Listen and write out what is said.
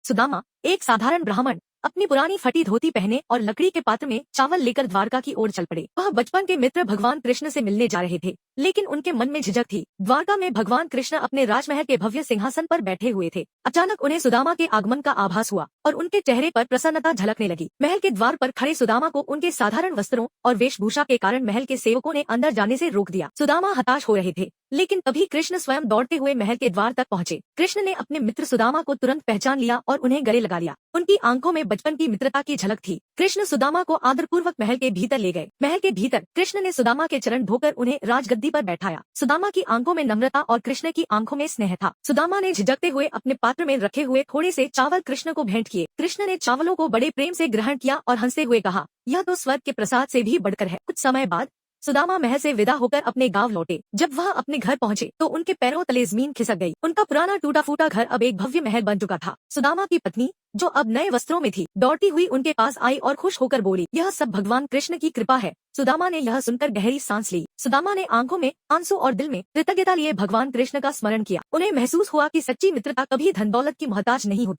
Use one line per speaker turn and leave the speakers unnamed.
सुदामा, एक साधारण ब्राह्मण, अपनी पुरानी फटी धोती पहने और लकड़ी के पात्र में चावल लेकर द्वारका की ओर चल पड़े। वह बचपन के मित्र भगवान कृष्ण से मिलने जा रहे थे, लेकिन उनके मन में झिझक थी। द्वारका में भगवान कृष्ण अपने राजमहल के भव्य सिंहासन पर बैठे हुए थे। अचानक उन्हें सुदामा के आगमन का आभास हुआ और उनके चेहरे पर प्रसन्नता झलकने लगी। महल के द्वार पर खड़े सुदामा को उनके साधारण वस्त्रों और वेशभूषा के कारण महल के सेवकों ने अंदर जाने से रोक दिया। सुदामा हताश हो रहे थे, लेकिन तभी कृष्ण स्वयं दौड़ते हुए महल के द्वार तक पहुँचे। कृष्ण ने अपने मित्र सुदामा को तुरंत पहचान लिया और उन्हें गले लगा लिया। उनकी आंखों में बचपन की मित्रता की झलक थी। कृष्ण सुदामा को आदरपूर्वक महल के भीतर ले गए। महल के भीतर कृष्ण ने सुदामा के चरण धोकर उन्हें राजगद्दी पर बैठाया। सुदामा की आंखों में नम्रता और कृष्ण की आंखों में स्नेह था। सुदामा ने झिझकते हुए अपने पात्र में रखे हुए थोड़े से चावल कृष्ण को भेंट किए। कृष्ण ने चावलों को बड़े प्रेम से ग्रहण किया और हंसते हुए कहा, यह तो स्वर्ग के प्रसाद से भी बढ़कर है। कुछ समय बाद सुदामा महल से विदा होकर अपने गांव लौटे। जब वह अपने घर पहुंचे तो उनके पैरों तले जमीन खिसक गई। उनका पुराना टूटा फूटा घर अब एक भव्य महल बन चुका था। सुदामा की पत्नी, जो अब नए वस्त्रों में थी, दौड़ती हुई उनके पास आई और खुश होकर बोली, यह सब भगवान कृष्ण की कृपा है। सुदामा ने यह सुनकर गहरी सांस ली। सुदामा ने आंखों में आंसू और दिल में कृतज्ञता लिए भगवान कृष्ण का स्मरण किया। उन्हें महसूस हुआ कि सच्ची मित्रता कभी धन दौलत की मोहताज नहीं होती।